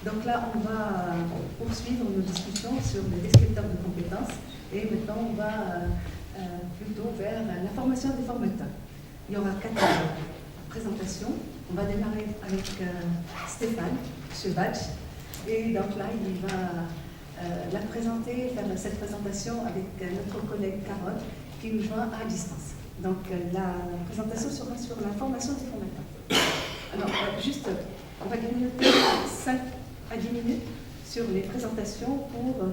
Donc là, on va poursuivre nos discussions sur les descripteurs de compétences et maintenant on va plutôt vers la formation des formateurs. Il y aura 4 présentations. On va démarrer avec Stéphane Chevach et donc là, il va la présenter, faire cette présentation avec notre collègue Carole qui nous joint à distance. Donc la présentation sera sur la formation des formateurs. Alors juste, on va grignoter 5 à 10 minutes sur les présentations pour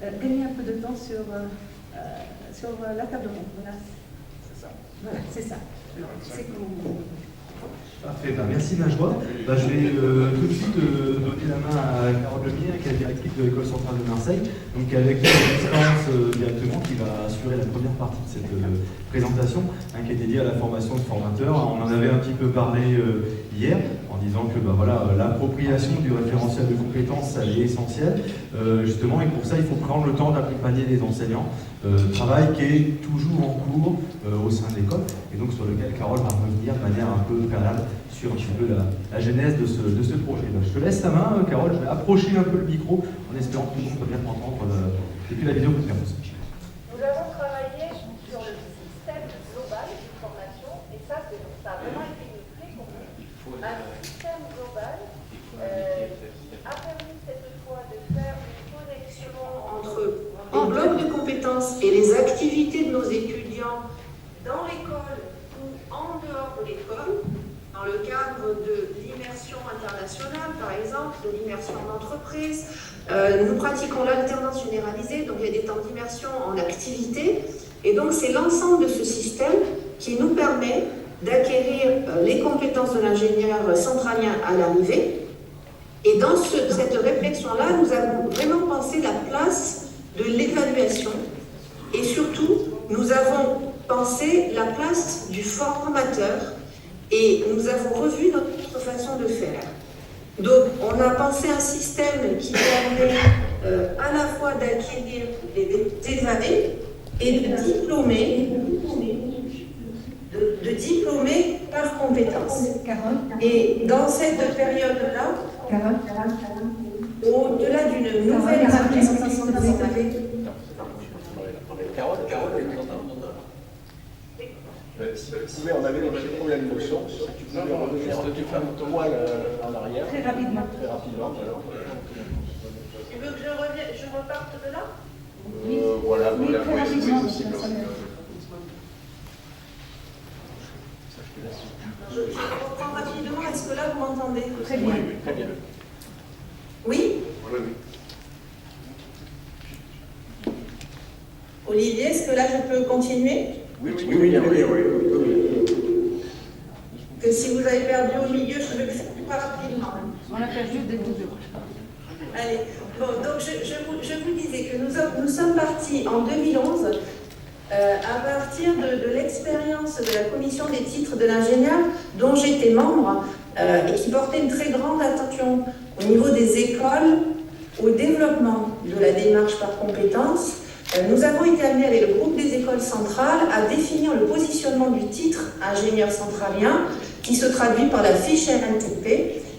gagner un peu de temps sur la table ronde. Voilà, c'est ça. Voilà, c'est ça. C'est qu'on... Parfait, merci Najwa. Je vais tout de suite donner la main à Carole Lemire, qui est la directrice de l'École centrale de Marseille, donc avec qui à distance directement, qui va assurer la première partie de cette présentation, qui est dédiée à la formation de formateurs. On en avait un petit peu parlé hier, en disant que l'appropriation du référentiel de compétences, elle est essentielle, justement, et pour ça, il faut prendre le temps d'accompagner les enseignants. Travail qui est toujours en cours au sein de l'école, et donc sur lequel Carole va revenir de manière un peu préalable sur un petit peu la genèse de ce projet. Donc, je te laisse la main, Carole, je vais approcher un peu le micro, en espérant que tout le monde peut bien m'entendre depuis la vidéoconférence. Nous avons travaillé sur le système global de formation, et ça a vraiment été une clé pour nous. Un système global a permis cette fois de faire une connexion entre les blocs de compétences et les activités de nos étudiants dans l'école ou en dehors de l'école, dans le cadre de l'immersion internationale, par exemple, de l'immersion en entreprise. Nous pratiquons l'alternance généralisée, donc il y a des temps d'immersion en activité. Et donc c'est l'ensemble de ce système qui nous permet d'acquérir les compétences de l'ingénieur centralien à l'arrivée. Et dans cette réflexion-là, nous avons vraiment pensé la place de l'évaluation. Et surtout, nous avons pensé la place du formateur et nous avons revu notre façon de faire. Donc, on a pensé un système qui permet à la fois d'acquérir des années et de diplômer par compétence. Et dans cette période-là, au-delà d'une nouvelle présentation de Si on avait des petits problèmes de son, tu peux juste faire ton voile en arrière. Très rapidement. Très rapidement. Tu veux que je reparte de là? Voilà, Oui, très rapidement. Je reprends rapidement. Est-ce que là, vous m'entendez? Très bien. Oui, très bien. Oui? Oui. Olivier, est-ce que là, je peux continuer? Oui. Que si vous avez perdu au milieu, je veux que ça soit rapidement. On l'a perdu dès le début. Allez, bon, donc je vous disais que nous sommes partis en 2011 à partir de l'expérience de la commission des titres de l'ingénieur dont j'étais membre et qui portait une très grande attention au niveau des écoles, au développement de la démarche par compétences. Nous avons été amenés avec le groupe des écoles centrales à définir le positionnement du titre ingénieur centralien qui se traduit par la fiche RNTP.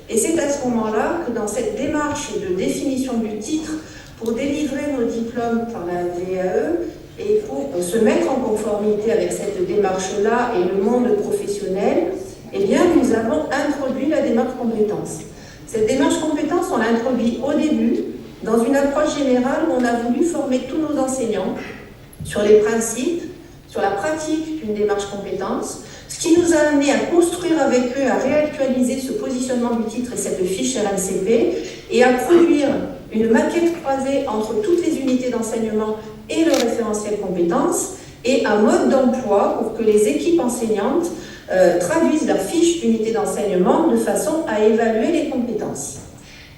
Et c'est à ce moment-là que dans cette démarche de définition du titre, pour délivrer nos diplômes par la VAE et pour se mettre en conformité avec cette démarche-là et le monde professionnel, eh bien, nous avons introduit la démarche compétences. Cette démarche compétences, on l'a introduite au début dans une approche générale où on a voulu former tous nos enseignants sur les principes, sur la pratique d'une démarche compétences, ce qui nous a amené à construire avec eux, à réactualiser ce positionnement du titre et cette fiche RNCP et à produire une maquette croisée entre toutes les unités d'enseignement et le référentiel compétences et un mode d'emploi pour que les équipes enseignantes traduisent leur fiche d'unité d'enseignement de façon à évaluer les compétences.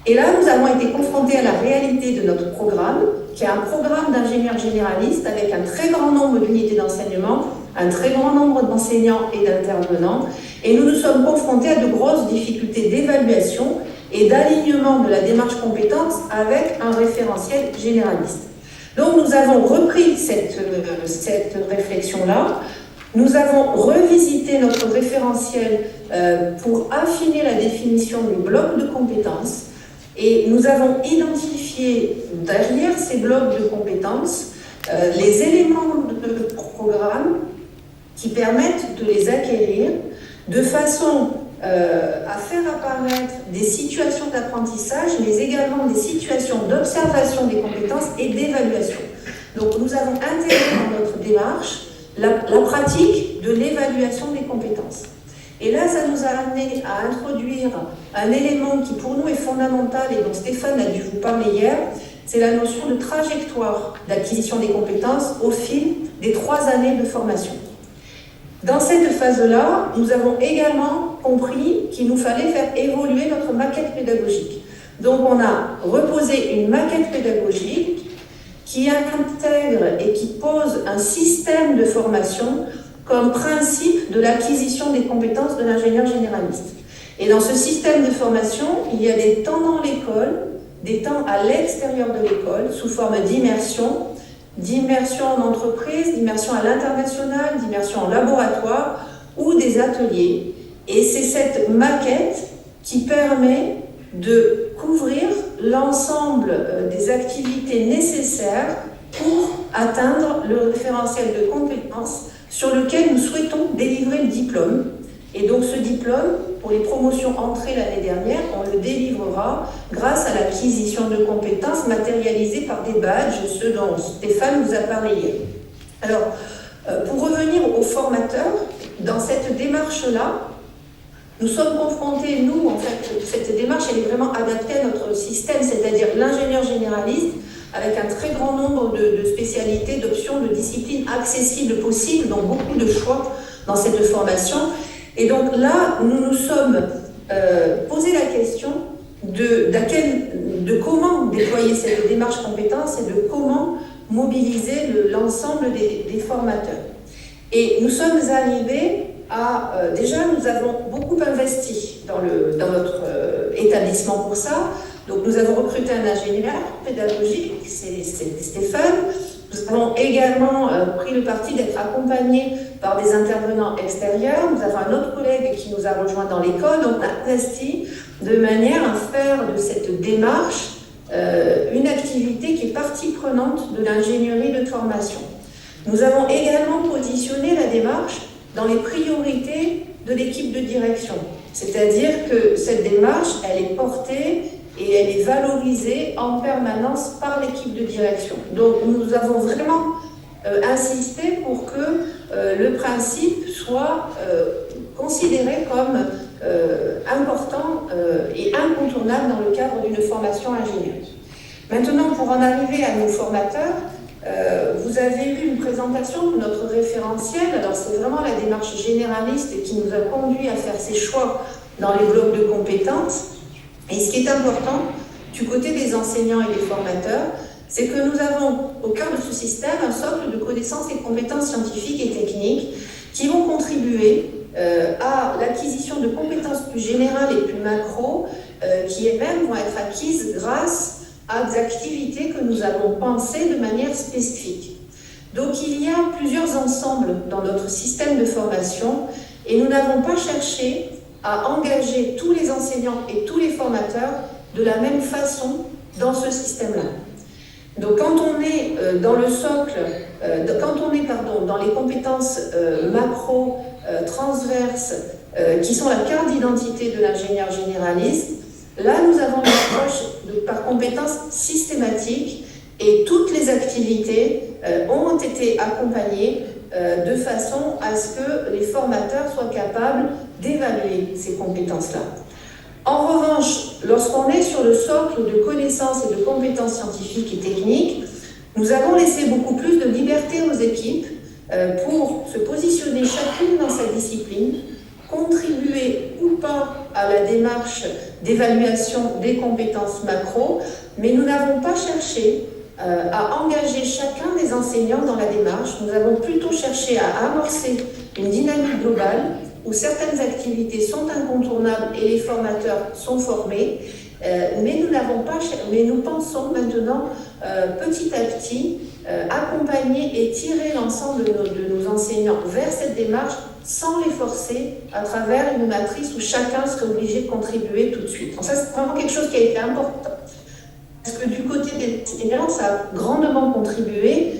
Et là, nous avons été confrontés à la réalité de notre programme, qui est un programme d'ingénieurs généralistes avec un très grand nombre d'unités d'enseignement, un très grand nombre d'enseignants et d'intervenants. Et nous nous sommes confrontés à de grosses difficultés d'évaluation et d'alignement de la démarche compétence avec un référentiel généraliste. Donc nous avons repris cette réflexion-là. Nous avons revisité notre référentiel pour affiner la définition du bloc de compétences. Et nous avons identifié derrière ces blocs de compétences les éléments de programme qui permettent de les acquérir de façon à faire apparaître des situations d'apprentissage, mais également des situations d'observation des compétences et d'évaluation. Donc nous avons intégré dans notre démarche la pratique de l'évaluation des compétences. Et là, ça nous a amené à introduire un élément qui pour nous est fondamental et dont Stéphane a dû vous parler hier, c'est la notion de trajectoire d'acquisition des compétences au fil des 3 années de formation. Dans cette phase-là, nous avons également compris qu'il nous fallait faire évoluer notre maquette pédagogique. Donc on a reposé une maquette pédagogique qui intègre et qui pose un système de formation comme principe de l'acquisition des compétences de l'ingénieur généraliste. Et dans ce système de formation, il y a des temps dans l'école, des temps à l'extérieur de l'école, sous forme d'immersion en entreprise, d'immersion à l'international, d'immersion en laboratoire ou des ateliers. Et c'est cette maquette qui permet de couvrir l'ensemble des activités nécessaires pour atteindre le référentiel de compétences sur lequel nous souhaitons délivrer le diplôme. Et donc ce diplôme, pour les promotions entrées l'année dernière, on le délivrera grâce à l'acquisition de compétences matérialisées par des badges, ceux dont Stéphane vous a parlé hier. Alors, pour revenir aux formateurs, dans cette démarche-là, nous sommes confrontés, nous, en fait, cette démarche, elle est vraiment adaptée à notre système, c'est-à-dire l'ingénieur généraliste, avec un très grand nombre de spécialités, d'options, de disciplines accessibles possibles, donc beaucoup de choix dans cette formation. Et donc là, nous nous sommes posé la question de comment déployer cette démarche compétence et de comment mobiliser l'ensemble des formateurs. Et nous sommes arrivés à... déjà, nous avons beaucoup investi dans notre établissement pour ça. Donc nous avons recruté un ingénieur pédagogique, c'est Stéphane. Nous avons également pris le parti d'être accompagnés par des intervenants extérieurs. Nous avons un autre collègue qui nous a rejoint dans l'école. Donc on a investi de manière à faire de cette démarche une activité qui est partie prenante de l'ingénierie de formation. Nous avons également positionné la démarche dans les priorités de l'équipe de direction. C'est-à-dire que cette démarche, elle est portée et elle est valorisée en permanence par l'équipe de direction. Donc nous avons vraiment insisté pour que le principe soit considéré comme important et incontournable dans le cadre d'une formation ingénieuse. Maintenant, pour en arriver à nos formateurs, vous avez eu une présentation de notre référentiel. Alors c'est vraiment la démarche généraliste qui nous a conduit à faire ces choix dans les blocs de compétences. Et ce qui est important du côté des enseignants et des formateurs, c'est que nous avons au cœur de ce système un socle de connaissances et compétences scientifiques et techniques qui vont contribuer à l'acquisition de compétences plus générales et plus macro, qui elles-mêmes vont être acquises grâce à des activités que nous avons pensées de manière spécifique. Donc il y a plusieurs ensembles dans notre système de formation et nous n'avons pas cherché à engager tous les enseignants et tous les formateurs de la même façon dans ce système-là. Donc quand on est dans le socle, dans les compétences macro, transverses, qui sont la carte d'identité de l'ingénieur généraliste, là nous avons une approche par compétences systématiques et toutes les activités ont été accompagnées de façon à ce que les formateurs soient capables d'évaluer ces compétences-là. En revanche, lorsqu'on est sur le socle de connaissances et de compétences scientifiques et techniques, nous avons laissé beaucoup plus de liberté aux équipes pour se positionner chacune dans sa discipline, contribuer ou pas à la démarche d'évaluation des compétences macro, mais nous n'avons pas cherché à engager chacun des enseignants dans la démarche. Nous avons plutôt cherché à amorcer une dynamique globale où certaines activités sont incontournables et les formateurs sont formés, mais nous pensons maintenant petit à petit accompagner et tirer l'ensemble de nos enseignants vers cette démarche sans les forcer à travers une matrice où chacun serait obligé de contribuer tout de suite. Donc ça, c'est vraiment quelque chose qui a été important. Parce que du côté des enseignants, ça a grandement contribué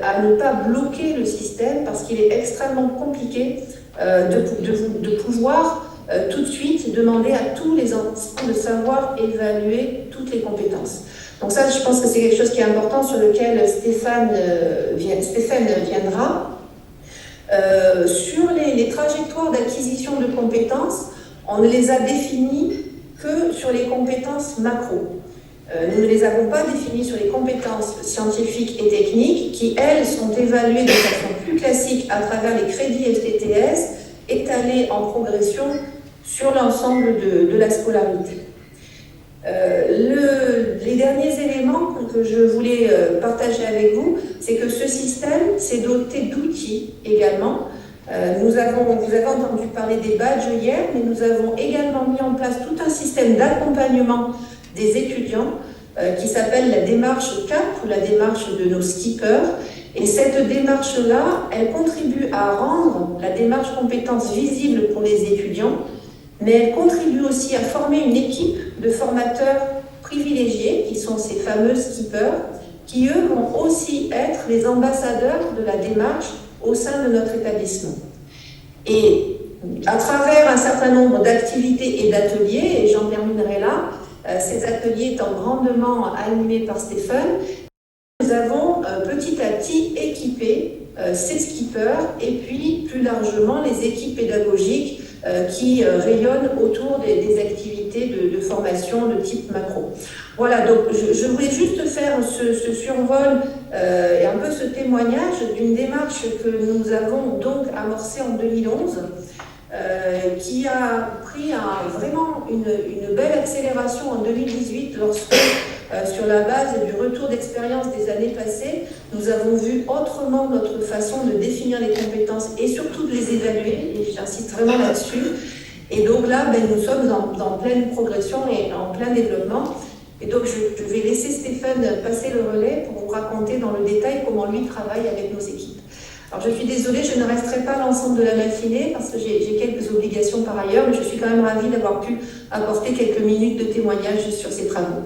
à ne pas bloquer le système, parce qu'il est extrêmement compliqué de pouvoir tout de suite demander à tous les enseignants de savoir évaluer toutes les compétences. Donc ça, je pense que c'est quelque chose qui est important, sur lequel Stéphane viendra. Sur les trajectoires d'acquisition de compétences, on ne les a définies que sur les compétences macro. Nous ne les avons pas définies sur les compétences scientifiques et techniques, qui, elles, sont évaluées de façon plus classique à travers les crédits FTTS, étalés en progression sur l'ensemble de la scolarité. Les derniers éléments que je voulais partager avec vous, c'est que ce système s'est doté d'outils également. Vous avez entendu parler des badges hier, mais nous avons également mis en place tout un système d'accompagnement des étudiants qui s'appelle la démarche CAP, ou la démarche de nos skippers. Et cette démarche-là, elle contribue à rendre la démarche compétences visible pour les étudiants, mais elle contribue aussi à former une équipe de formateurs privilégiés, qui sont ces fameux skippers, qui eux vont aussi être les ambassadeurs de la démarche au sein de notre établissement. Et à travers un certain nombre d'activités et d'ateliers, et j'en terminerai là, ces ateliers étant grandement animés par Stéphane, nous avons petit à petit équipé ces skippers et puis plus largement les équipes pédagogiques qui rayonnent autour des activités de formation de type macro. Voilà, donc je voulais juste faire ce survol et un peu ce témoignage d'une démarche que nous avons donc amorcée en 2011, qui a pris vraiment une belle accélération en 2018 lorsque, sur la base du retour d'expérience des années passées, nous avons vu autrement notre façon de définir les compétences et surtout de les évaluer, et j'insiste vraiment là-dessus. Et donc là, nous sommes en pleine progression et en plein développement. Et donc je vais laisser Stéphane passer le relais pour vous raconter dans le détail comment lui travaille avec nos équipes. Alors je suis désolée, je ne resterai pas l'ensemble de la matinée parce que j'ai quelques obligations par ailleurs, mais je suis quand même ravie d'avoir pu apporter quelques minutes de témoignage sur ces travaux.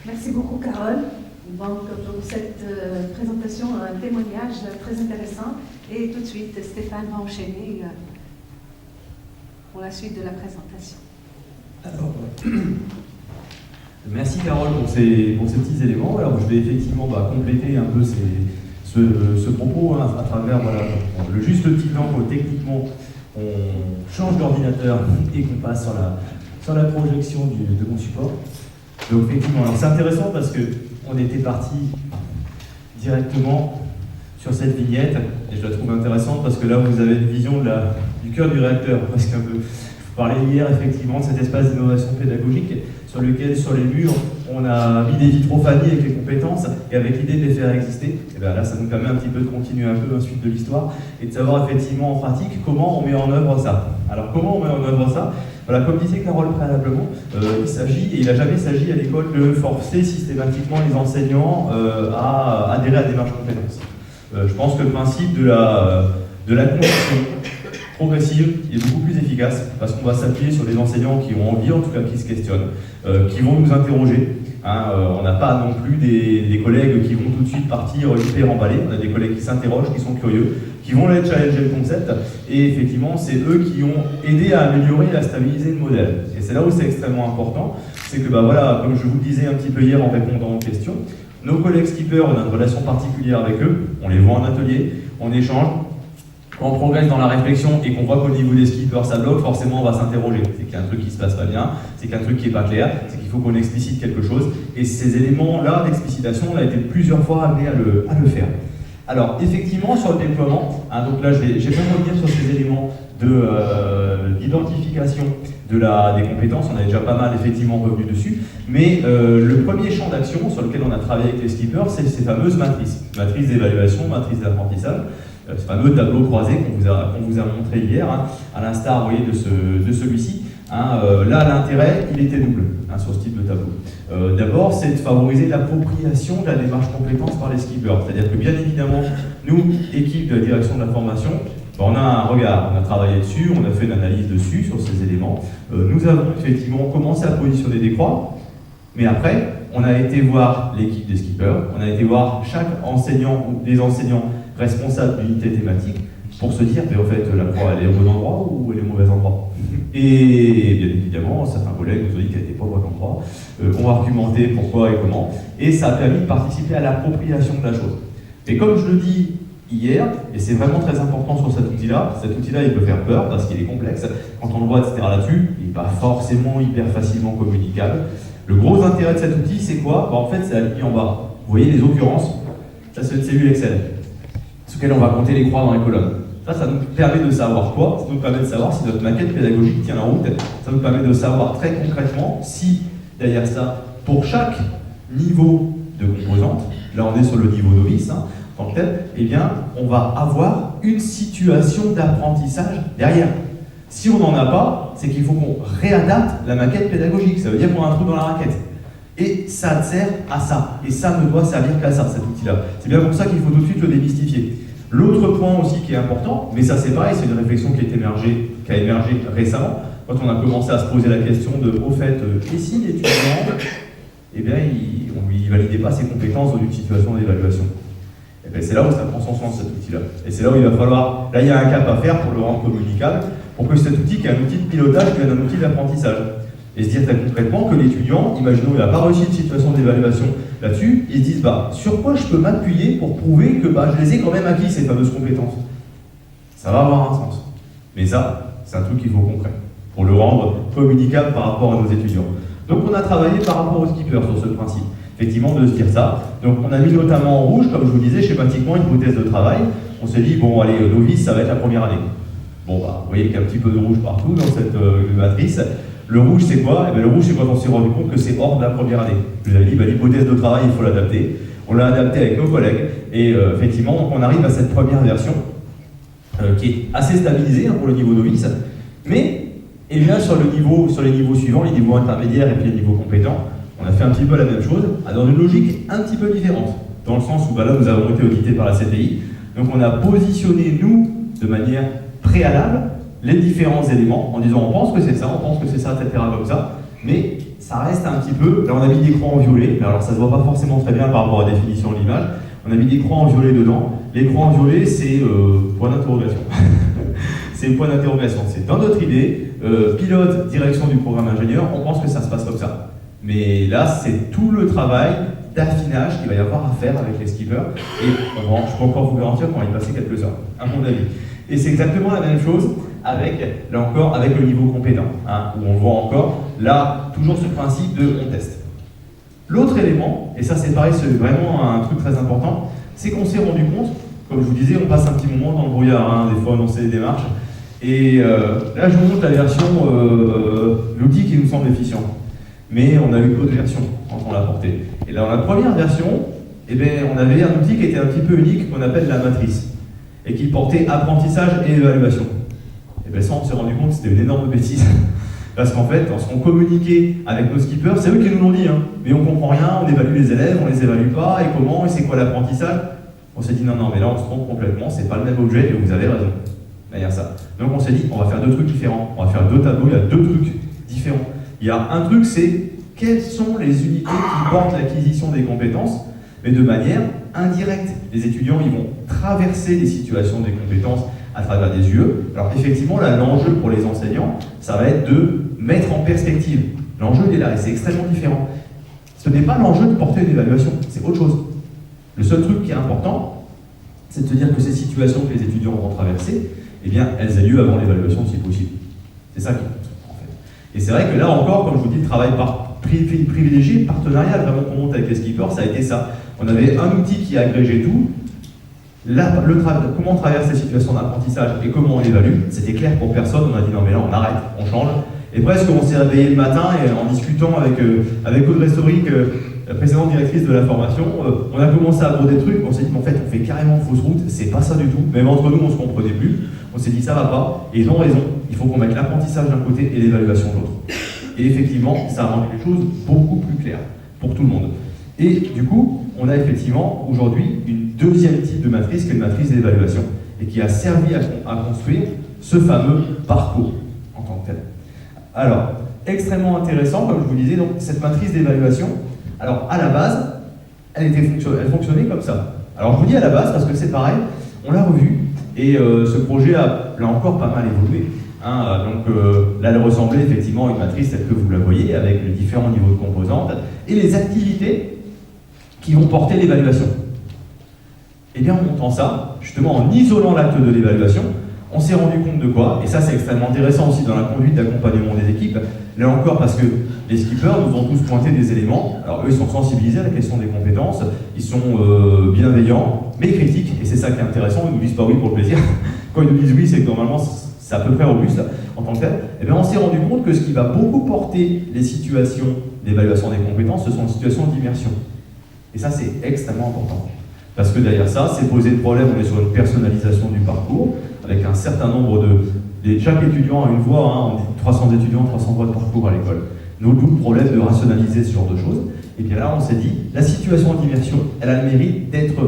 Merci beaucoup, Carole. Donc, pour cette présentation, un témoignage très intéressant. Et tout de suite, Stéphane va enchaîner pour la suite de la présentation. Alors, merci Carole pour ces petits éléments. Alors, je vais effectivement compléter un peu ce propos à travers le juste temps que techniquement on change d'ordinateur et qu'on passe sur la projection de mon support. Donc effectivement, c'est intéressant parce qu'on était parti directement sur cette vignette et je la trouve intéressante parce que là vous avez une vision du cœur du réacteur, presque un peu. Je vous parlais hier effectivement de cet espace d'innovation pédagogique sur lequel, sur les murs, on a mis des vitraux familles avec les compétences et avec l'idée de les faire exister. Et bien là, ça nous permet un petit peu de continuer un peu la suite de l'histoire et de savoir effectivement en pratique comment on met en œuvre ça. Alors comment on met en œuvre ça? Voilà, comme disait Carole préalablement, il n'a jamais s'agi à l'école de forcer systématiquement les enseignants à adhérer à la démarche compétences. Je pense que le principe de la conversion progressive est beaucoup plus efficace parce qu'on va s'appuyer sur des enseignants qui ont envie, en tout cas qui se questionnent, qui vont nous interroger. On n'a pas non plus des collègues qui vont tout de suite partir hyper emballés. On a des collègues qui s'interrogent, qui sont curieux, qui vont aller challenger le concept. Et effectivement, c'est eux qui ont aidé à améliorer et à stabiliser le modèle. Et c'est là où c'est extrêmement important. C'est que, comme je vous le disais un petit peu hier en répondant aux questions, nos collègues skippers, on a une relation particulière avec eux. On les voit en atelier, on échange. Quand on progresse dans la réflexion et qu'on voit qu'au niveau des skippers ça bloque, forcément on va s'interroger. C'est qu'il y a un truc qui se passe pas bien, c'est qu'il y a un truc qui est pas clair, c'est qu'il faut qu'on explicite quelque chose. Et ces éléments-là d'explicitation, on a été plusieurs fois amenés à le faire. Alors effectivement sur le déploiement, donc là je vais pas revenir sur ces éléments d'identification des compétences, on a déjà pas mal effectivement revenu dessus, mais le premier champ d'action sur lequel on a travaillé avec les skippers, c'est ces fameuses matrices d'évaluation, matrices d'apprentissage. Ce fameux tableau croisé qu'on vous a montré hier, à l'instar de celui-ci. Là, l'intérêt, il était double sur ce type de tableau. D'abord, c'est de favoriser l'appropriation de la démarche compétence par les skippers. C'est-à-dire que, bien évidemment, nous, équipe de la direction de la formation, On a un regard, on a travaillé dessus, on a fait une analyse dessus, sur ces éléments. Nous avons effectivement commencé à positionner des croix, mais après, on a été voir l'équipe des skippers, on a été voir chaque enseignant ou des enseignants responsables d'unité thématique pour se dire, mais en fait, la croix, elle est au bon endroit ou elle est au mauvais endroit. Et bien évidemment, certains collègues nous ont dit qu'elle n'était pas au bon endroit. On va argumenter pourquoi et comment. Et ça a permis de participer à l'appropriation de la chose. Et comme je le dis hier, et c'est vraiment très important sur cet outil-là, il peut faire peur parce qu'il est complexe. Quand on le voit, etc. là-dessus, il n'est pas forcément hyper facilement communicable. Le gros intérêt de cet outil, c'est quoi? En fait, c'est aligné en bas. Vous voyez les occurrences? Ça, c'est une cellule Excel, sur laquelle on va compter les croix dans les colonnes. Ça nous permet de savoir quoi? Ça nous permet de savoir si notre maquette pédagogique tient la route. Ça nous permet de savoir très concrètement si, derrière ça, pour chaque niveau de composante, là on est sur le niveau novice, en tant que tel, eh bien, on va avoir une situation d'apprentissage derrière. Si on n'en a pas, c'est qu'il faut qu'on réadapte la maquette pédagogique. Ça veut dire qu'on a un trou dans la raquette. Et ça sert à ça. Et ça ne doit servir qu'à ça, cet outil-là. C'est bien pour ça qu'il faut tout de suite le démystifier. L'autre point aussi qui est important, mais ça c'est pareil, c'est une réflexion qui a émergé récemment, quand on a commencé à se poser la question de, au fait, et si l'étudiant, eh bien, on ne lui validait pas ses compétences dans une situation d'évaluation. Et bien c'est là où ça prend son sens, cet outil-là. Et c'est là où il va falloir, là il y a un cap à faire pour le rendre communicable, pour que cet outil, qui est un outil de pilotage, devienne un outil d'apprentissage. Et se dire très concrètement que l'étudiant, imaginons qu'il n'a pas réussi une situation d'évaluation là-dessus, ils se disent, sur quoi je peux m'appuyer pour prouver que je les ai quand même acquis, ces fameuses compétences. Ça va avoir un sens. Mais ça, c'est un truc qu'il faut concret, pour le rendre communicable par rapport à nos étudiants. Donc on a travaillé par rapport aux skippers sur ce principe, effectivement, de se dire ça. Donc on a mis notamment en rouge, comme je vous disais, schématiquement, une hypothèse de travail. On s'est dit, bon allez, novice, ça va être la première année. Bon, vous voyez qu'il y a un petit peu de rouge partout dans cette matrice. Le rouge, c'est quoi? Le rouge, c'est quand on s'est rendu compte que c'est hors de la première année. Je vous avais dit, l'hypothèse de travail, il faut l'adapter. On l'a adapté avec nos collègues. Et effectivement, donc on arrive à cette première version qui est assez stabilisée pour le niveau novice. Mais, et bien, sur les niveaux suivants, les niveaux intermédiaires et puis les niveaux compétents, on a fait un petit peu la même chose, dans une logique un petit peu différente. Dans le sens où là, nous avons été audités par la CTI. Donc on a positionné, nous, de manière préalable, les différents éléments en disant on pense que c'est ça, etc. comme ça, mais ça reste un petit peu, là on a mis des croix en violet, alors ça se voit pas forcément très bien par rapport à la définition de l'image, on a mis des croix en violet dedans, les croix en violet c'est point d'interrogation, c'est point d'interrogation, c'est dans notre idée, pilote, direction du programme ingénieur, on pense que ça se passe comme ça, mais là c'est tout le travail d'affinage qu'il va y avoir à faire avec les skippers, et je peux encore vous garantir qu'on va y passer quelques heures, à mon avis. Et c'est exactement la même chose avec le niveau compétent, où on voit encore, là, toujours ce principe de on teste. L'autre élément, et ça c'est pareil, c'est vraiment un truc très important, c'est qu'on s'est rendu compte, comme je vous disais, on passe un petit moment dans le brouillard, des fois on sait les démarches, et là je vous montre la version, l'outil qui nous semble efficient. Mais on a eu d'autres versions quand on l'a porté. Et là, dans la première version, on avait un outil qui était un petit peu unique, qu'on appelle la matrice, et qui portait apprentissage et évaluation. Et bien ça, on s'est rendu compte que c'était une énorme bêtise. Parce qu'en fait, lorsqu'on communiquait avec nos skippers, c'est eux qui nous l'ont dit, mais on comprend rien, on évalue les élèves, on les évalue pas, et comment, et c'est quoi l'apprentissage? On s'est dit non, mais là on se trompe complètement, c'est pas le même objet, et vous avez raison. Derrière ça. Donc on s'est dit, on va faire deux trucs différents, on va faire deux tableaux, il y a deux trucs différents. Il y a un truc, c'est quelles sont les unités qui portent l'acquisition des compétences, mais de manière indirecte. Les étudiants, ils vont traverser les situations des compétences à travers des UE. Alors effectivement, là, l'enjeu pour les enseignants, ça va être de mettre en perspective. L'enjeu, il est là, et c'est extrêmement différent. Ce n'est pas l'enjeu de porter une évaluation, c'est autre chose. Le seul truc qui est important, c'est de se dire que ces situations que les étudiants vont traverser, eh bien, elles aient lieu avant l'évaluation si possible. C'est ça qui compte, en fait. Et c'est vrai que là encore, comme je vous dis, le travail privilégié, partenariat, vraiment qu'on monte avec les skippers, ça a été ça. On avait un outil qui agrégeait tout. Là, comment on traverse les situations d'apprentissage et comment on l'évalue, c'était clair pour personne. On a dit non mais là on arrête, on change. Et presque on s'est réveillé le matin et en discutant avec Audrey Storic, la précédente directrice de la formation, on a commencé à aborder des trucs, on s'est dit en fait on fait carrément fausse route, c'est pas ça du tout. Même entre nous on se comprenait plus. On s'est dit ça va pas, et ils ont raison, il faut qu'on mette l'apprentissage d'un côté et l'évaluation de l'autre. Et effectivement, ça a rendu les choses beaucoup plus claires pour tout le monde. Et du coup, on a effectivement aujourd'hui une deuxième type de matrice qui est une matrice d'évaluation. et qui a servi à construire ce fameux parcours en tant que tel. Alors, extrêmement intéressant, comme je vous disais, donc, cette matrice d'évaluation. Alors, à la base, elle fonctionnait comme ça. Alors, je vous dis à la base parce que c'est pareil, on l'a revu, et ce projet a, là encore, pas mal évolué. Hein, donc là, elle ressemblait effectivement à une matrice telle que vous la voyez, avec les différents niveaux de composantes, et les activités qui vont porter l'évaluation. Et bien, en montant ça, justement en isolant l'acte de l'évaluation, on s'est rendu compte de quoi? Et ça, c'est extrêmement intéressant aussi dans la conduite d'accompagnement des équipes. Là encore, parce que les skippers nous ont tous pointé des éléments. Alors eux, ils sont sensibilisés à la question des compétences, ils sont bienveillants, mais critiques, et c'est ça qui est intéressant. Ils ne nous disent pas oui pour le plaisir. Quand ils nous disent oui, c'est que normalement, c'est à peu près robuste en tant que tel. Et bien, on s'est rendu compte que ce qui va beaucoup porter les situations d'évaluation des compétences, ce sont les situations d'immersion. Et ça, c'est extrêmement important. Parce que derrière ça, c'est poser le problème, on est sur une personnalisation du parcours, avec un certain nombre de... Chaque étudiant a une voie, hein, on dit 300 étudiants, 300 voies de parcours à l'école. Nous, le problème de rationaliser ce genre de choses. Et bien là, on s'est dit, la situation d'immersion, elle a le mérite d'être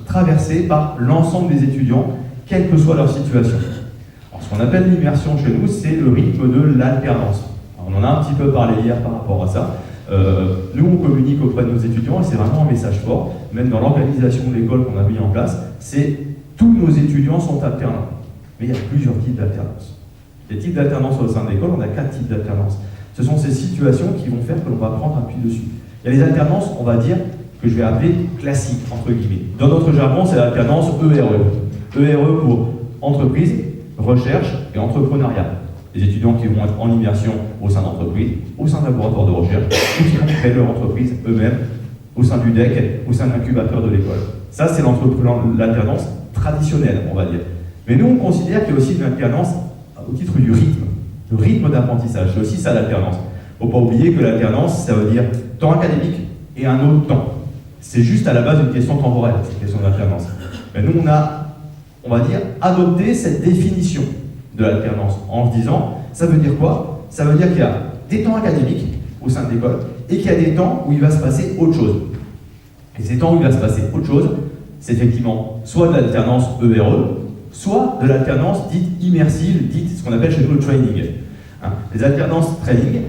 traversée par l'ensemble des étudiants, quelle que soit leur situation. Alors, ce qu'on appelle l'immersion chez nous, c'est le rythme de l'alternance. On en a un petit peu parlé hier par rapport à ça. Nous, on communique auprès de nos étudiants, et c'est vraiment un message fort, même dans l'organisation de l'école qu'on a mis en place, c'est tous nos étudiants sont alternants. Mais il y a plusieurs types d'alternance. Les types d'alternance au sein de l'école, on a 4 types d'alternance. Ce sont ces situations qui vont faire que l'on va prendre appui dessus. Il y a les alternances, on va dire, que je vais appeler classiques, entre guillemets. Dans notre jargon, c'est l'alternance ERE. ERE pour entreprise, recherche et entrepreneuriat. Les étudiants qui vont être en immersion au sein d'entreprises, au sein de laboratoires de recherche, ou qui vont créer leur entreprise eux-mêmes, au sein du DEC, au sein de l'incubateur de l'école. Ça, c'est l'alternance traditionnelle, on va dire. Mais nous, on considère qu'il y a aussi une alternance au titre du rythme. Le rythme d'apprentissage, c'est aussi ça l'alternance. Il ne faut pas oublier que l'alternance, ça veut dire temps académique et un autre temps. C'est juste à la base une question temporelle, cette question d'alternance. Mais nous, on va dire, adopté cette définition de l'alternance en se disant, ça veut dire quoi? Ça veut dire qu'il y a des temps académiques au sein de l'école et qu'il y a des temps où il va se passer autre chose. Et ces temps où il va se passer autre chose, c'est effectivement soit de l'alternance ERE, soit de l'alternance dite immersive, dite ce qu'on appelle chez nous le training. Hein, les alternances training,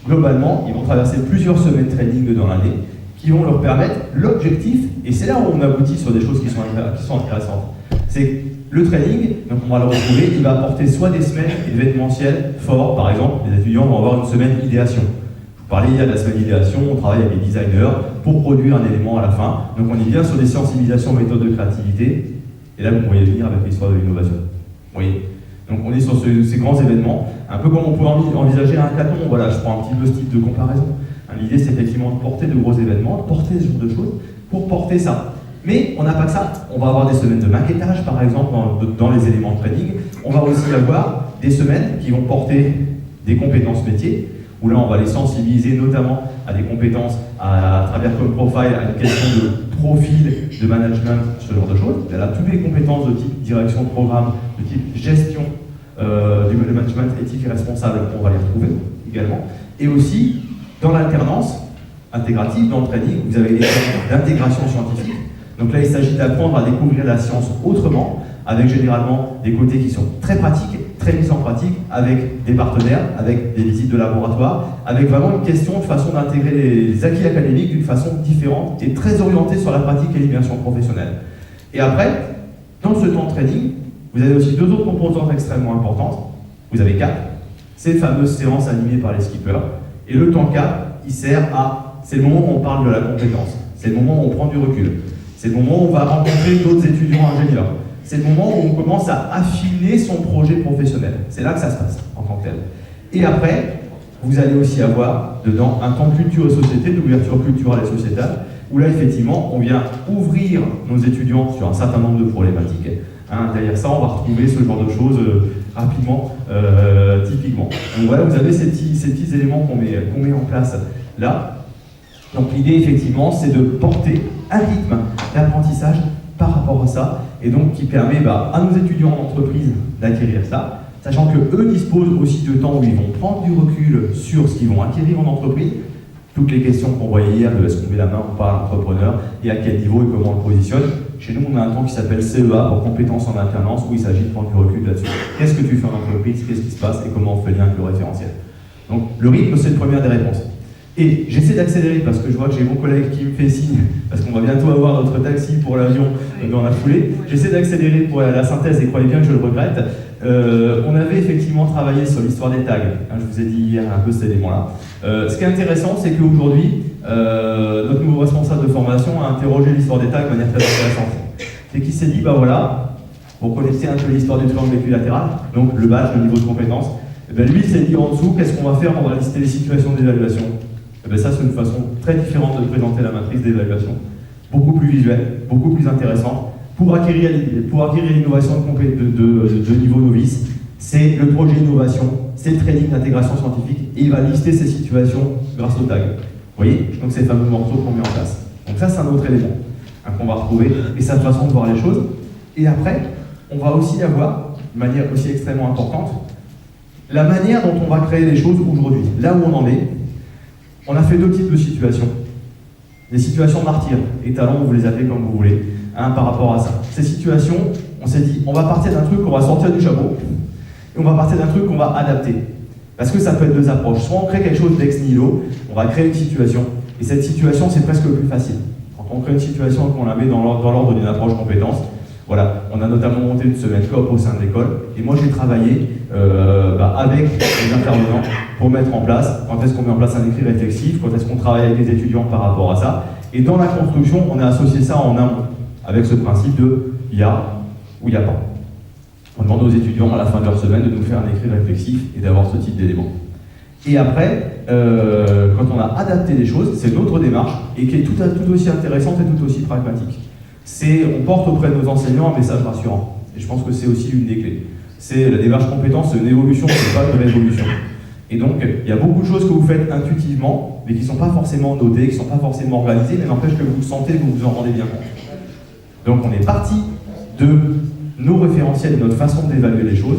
globalement, ils vont traverser plusieurs semaines de training dans l'année, qui vont leur permettre l'objectif, et c'est là où on aboutit sur des choses qui sont intéressantes. C'est le training, donc on va le retrouver, il va apporter soit des semaines événementielles forts, par exemple, les étudiants vont avoir une semaine idéation. Je vous parlais hier de la semaine idéation, on travaille avec des designers pour produire un élément à la fin, donc on est bien sur des sensibilisations méthodes de créativité, et là vous pourriez venir avec l'histoire de l'innovation. Vous voyez? Donc on est sur ces grands événements, un peu comme on pourrait envisager un hackathon, voilà, je prends un petit peu ce type de comparaison. L'idée c'est effectivement de porter de gros événements, de porter ce genre de choses, pour porter ça. Mais on n'a pas que ça, on va avoir des semaines de maquettage par exemple dans les éléments de training, on va aussi avoir des semaines qui vont porter des compétences métiers, où là on va les sensibiliser notamment à des compétences à travers comme profile, à une question de profil, de management, ce genre de choses. Il y a là toutes les compétences de type direction de programme, de type gestion du management éthique et responsable, on va les retrouver également. Et aussi, dans l'alternance intégrative, dans le training, vous avez les termes d'intégration scientifique. Donc là, il s'agit d'apprendre à découvrir la science autrement, avec généralement des côtés qui sont très pratiques, très mis en pratique, avec des partenaires, avec des visites de laboratoire, avec vraiment une question de façon d'intégrer les acquis académiques d'une façon différente et très orientée sur la pratique et l'immersion professionnelle. Et après, dans ce temps de training, vous avez aussi 2 autres composantes extrêmement importantes. Vous avez 4, ces fameuses séances animées par les skippers. Et le temps 4, il sert à... C'est le moment où on parle de la compétence. C'est le moment où on prend du recul. C'est le moment où on va rencontrer d'autres étudiants ingénieurs. C'est le moment où on commence à affiner son projet professionnel. C'est là que ça se passe, en tant que tel. Et après, vous allez aussi avoir dedans un temps culture et société, d'ouverture culturelle et sociétale, où là, effectivement, on vient ouvrir nos étudiants sur un certain nombre de problématiques. Hein, derrière ça, on va retrouver ce genre de choses rapidement, typiquement. Donc voilà, vous avez ces petits éléments qu'on met en place là. Donc l'idée, effectivement, c'est de porter un rythme d'apprentissage par rapport à ça, et donc qui permet à nos étudiants en entreprise d'acquérir ça, sachant qu'eux disposent aussi de temps où ils vont prendre du recul sur ce qu'ils vont acquérir en entreprise, toutes les questions qu'on voyait hier de est-ce qu'on met la main ou pas à l'entrepreneur, et à quel niveau et comment on le positionne, Chez nous, on a un temps qui s'appelle CEA, pour compétences en alternance, où il s'agit de prendre du recul là-dessus. Qu'est-ce que tu fais en entreprise? Qu'est-ce qui se passe? Et comment on fait lien avec le référentiel? Donc, le rythme, c'est une première des réponses. Et j'essaie d'accélérer parce que je vois que j'ai mon collègue qui me fait signe, parce qu'on va bientôt avoir notre taxi pour l'avion dans la foulée. J'essaie d'accélérer pour la synthèse et croyez bien que je le regrette. On avait effectivement travaillé sur l'histoire des tags. Je vous ai dit hier un peu cet élément-là. Ce qui est intéressant, c'est qu'aujourd'hui, notre nouveau responsable de formation a interrogé l'histoire des tags de manière très intéressante. C'est qu'il s'est dit, bah voilà, vous connaissez un peu l'histoire du triangle équilatéral, donc le badge, le niveau de compétence. Et ben lui, il s'est dit en dessous, qu'est-ce qu'on va faire? On va lister les situations d'évaluation. Et bien ça, c'est une façon très différente de présenter la matrice d'évaluation, beaucoup plus visuelle, beaucoup plus intéressante. Pour acquérir l'innovation de niveau novice, c'est le projet innovation, c'est le training d'intégration scientifique, et il va lister ces situations grâce au tag. Vous voyez? Donc c'est le fameux morceau qu'on met en place. Donc ça, c'est un autre élément qu'on va retrouver, et sa façon de voir les choses. Et après, on va aussi avoir, de manière aussi extrêmement importante, la manière dont on va créer les choses aujourd'hui. Là où on en est, on a fait deux types de situations. Des situations martyrs, étalons, vous les appelez comme vous voulez, par rapport à ça. Ces situations, on s'est dit, on va partir d'un truc qu'on va sortir du chapeau, et on va partir d'un truc qu'on va adapter. Parce que ça peut être deux approches. Soit on crée quelque chose d'ex nihilo, on va créer une situation, et cette situation, c'est presque le plus facile. Quand on crée une situation et qu'on la met dans l'ordre d'une approche compétence, voilà, on a notamment monté une semaine COP au sein de l'école, et moi j'ai travaillé avec les intervenants pour mettre en place, quand est-ce qu'on met en place un écrit réflexif, quand est-ce qu'on travaille avec les étudiants par rapport à ça, et dans la construction, on a associé ça en amont, avec ce principe de il y a ou il n'y a pas. On demande aux étudiants à la fin de leur semaine de nous faire un écrit réflexif et d'avoir ce type d'éléments. Et après, quand on a adapté les choses, c'est une autre démarche, et qui est tout aussi intéressante et tout aussi pragmatique. On porte auprès de nos enseignants un message rassurant. Et je pense que c'est aussi une des clés. C'est la démarche compétence, c'est une évolution, c'est pas une révolution. Et donc, il y a beaucoup de choses que vous faites intuitivement, mais qui ne sont pas forcément notées, qui ne sont pas forcément organisées, mais n'empêche que vous le sentez, que vous vous en rendez bien compte. Donc, on est parti de nos référentiels, de notre façon d'évaluer les choses,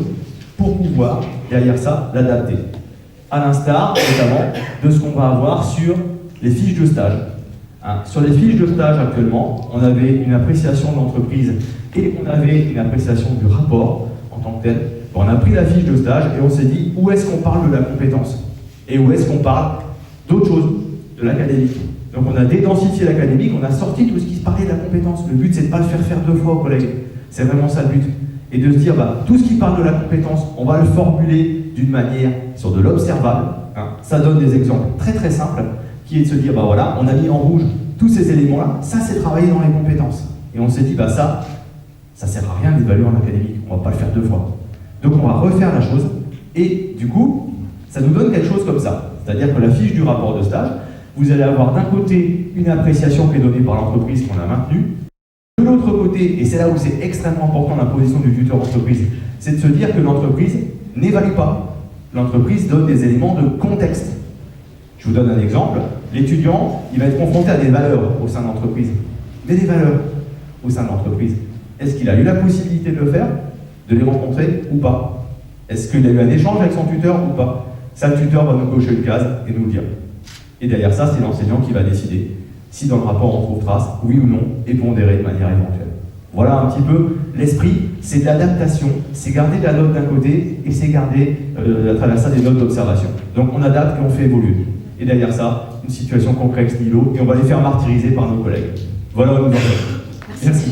pour pouvoir, derrière ça, l'adapter. À l'instar, notamment, de ce qu'on va avoir sur les fiches de stage. Sur les fiches de stage actuellement, on avait une appréciation de l'entreprise et on avait une appréciation du rapport en tant que tel. On a pris la fiche de stage et on s'est dit où est-ce qu'on parle de la compétence et où est-ce qu'on parle d'autre chose, de l'académique. Donc on a dédensifié l'académique, on a sorti tout ce qui se parlait de la compétence. Le but, c'est de ne pas le faire deux fois aux collègues. C'est vraiment ça le but. Et de se dire, tout ce qui parle de la compétence, on va le formuler d'une manière sur de l'observable. Ça donne des exemples très très simples, qui est de se dire, voilà, on a mis en rouge tous ces éléments-là, ça c'est travailler dans les compétences. Et on s'est dit, ça sert à rien d'évaluer en académique, on va pas le faire deux fois. Donc on va refaire la chose, et du coup, ça nous donne quelque chose comme ça. C'est-à-dire que la fiche du rapport de stage, vous allez avoir d'un côté une appréciation qui est donnée par l'entreprise qu'on a maintenue, de l'autre côté, et c'est là où c'est extrêmement important la position du tuteur entreprise, c'est de se dire que l'entreprise n'évalue pas. L'entreprise donne des éléments de contexte. Je vous donne un exemple. L'étudiant, il va être confronté à des valeurs au sein de l'entreprise. Mais des valeurs au sein de l'entreprise, est-ce qu'il a eu la possibilité de le faire, de les rencontrer ou pas? Est-ce qu'il a eu un échange avec son tuteur ou pas? Ça, le tuteur va nous cocher une case et nous le dire. Et derrière ça, c'est l'enseignant qui va décider si dans le rapport on trouve trace, oui ou non, et pondérer de manière éventuelle. Voilà un petit peu l'esprit, c'est de l'adaptation, c'est garder la note d'un côté et c'est garder à travers ça des notes d'observation. Donc on adapte et on fait évoluer. Et derrière ça, une situation concrète ex nihilo, et on va les faire martyriser par nos collègues. Voilà où nous en sommes. Merci.